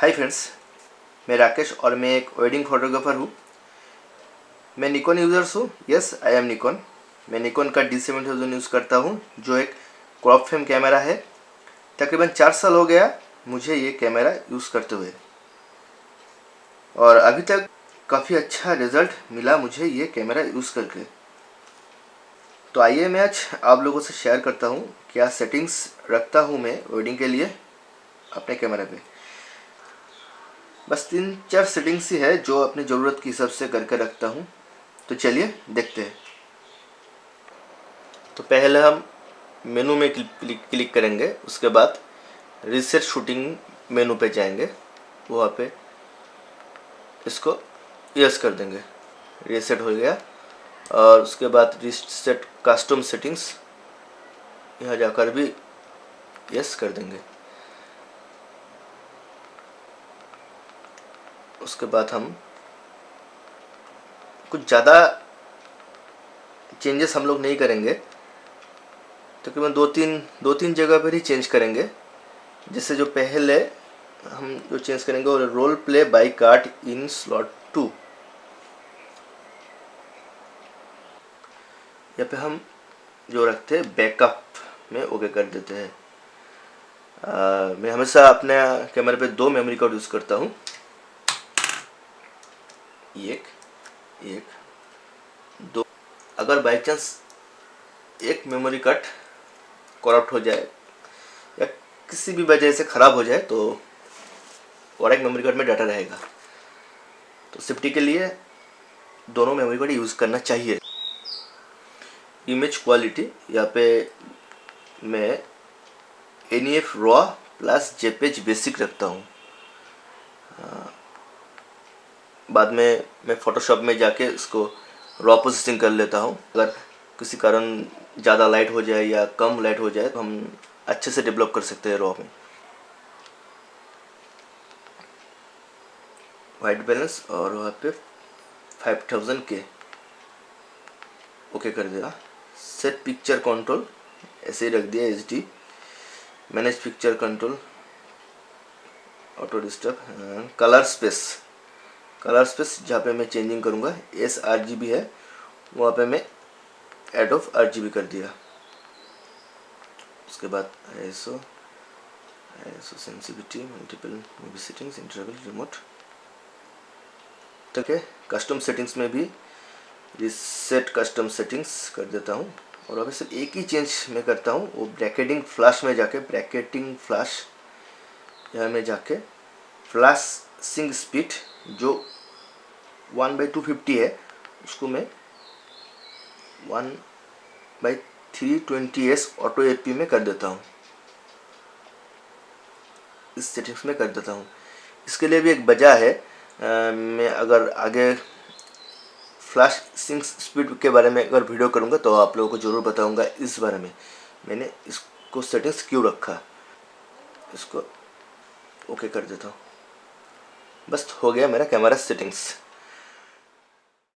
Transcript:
Hi friends, मैं राकेश और मैं एक वेडिंग फोटोग्राफर हूँ। मैं निकॉन यूज़र्स हूँ। Yes, I am Nikon. मैं निकॉन का D7000 यूज़ करता हूँ, जो एक क्रॉप फ्रेम कैमरा है। तकरीबन 4 साल हो गया मुझे ये कैमरा यूज़ करते हुए, और अभी तक काफ़ी अच्छा रिज़ल्ट मिला मुझे ये कैमरा यूज़ करके। तो आइए मैं आज आप लोगों से शेयर करता हूँ क्या सेटिंग्स रखता हूँ मैं वेडिंग के लिए अपने कैमरे पे। बस 3-4 सेटिंग्स ही है जो अपनी ज़रूरत के हिसाब से करके रखता हूँ। तो चलिए देखते हैं। तो पहले हम मेनू में क्लिक करेंगे, उसके बाद रीसेट शूटिंग मेनू पे जाएंगे, वहाँ पे इसको यस कर देंगे। रीसेट हो गया। और उसके बाद रीसेट कस्टम सेटिंग्स, यहाँ जाकर भी यस कर देंगे। उसके बाद हम कुछ ज़्यादा चेंजेस हम लोग नहीं करेंगे, तकरीबन दो तीन जगह पर ही चेंज करेंगे। जैसे जो पहले हम जो चेंज करेंगे वो role play by card in slot 2। यहाँ पे हम जो रखते हैं बैकअप में ओके कर देते हैं। मैं हमेशा अपने कैमरे पे 2 मेमोरी कार्ड यूज़ करता हूँ, एक 2। अगर बाई चांस एक मेमोरी कार्ड करप्ट हो जाए या किसी भी वजह से ख़राब हो जाए तो और एक मेमोरी कार्ड में डाटा रहेगा। तो सेफ्टी के लिए दोनों मेमोरी कार्ड यूज़ करना चाहिए। इमेज क्वालिटी यहाँ पे मैं NEF raw plus JPEG basic रखता हूँ। बाद में मैं फ़ोटोशॉप में जाके इसको रॉ प्रोसेसिंग कर लेता हूँ। अगर किसी कारण ज़्यादा लाइट हो जाए या कम लाइट हो जाए तो हम अच्छे से डेवलप कर सकते हैं रॉ में। वाइट बैलेंस और वहाँ पे 5000 के ओके कर दिया। सेट पिक्चर कंट्रोल ऐसे ही रख दिया HD। Manage picture control, auto disturb. Colour space जहाँ पे मैं चेंजिंग करूँगा sRGB है, वहाँ पे मैं ऐड ऑफ RGB कर दिया। उसके बाद ISO sensitivity, multiple movie settings, interval, remote. ठीक है, कस्टम सेटिंग्स में भी रीसेट कस्टम सेटिंग्स कर देता हूँ। और अभी सिर्फ एक ही चेंज मैं करता हूँ, वो ब्रैकेटिंग फ्लैश में जाके यहाँ में जाके फ्लैशिंग स्पीड जो 1/250 है उसको मैं 1/320s ऑटो AP में कर देता हूँ। इस सेटिंग्स में कर देता हूँ। इसके लिए भी एक वजह है। मैं अगर आगे फ्लैशिंग स्पीड के बारे में अगर वीडियो करूँगा तो आप लोगों को ज़रूर बताऊँगा इस बारे में मैंने इसको सेटिंग्स क्यों रखा। इसको ओके कर देता हूँ। बस हो गया मेरा कैमरा सेटिंग्स।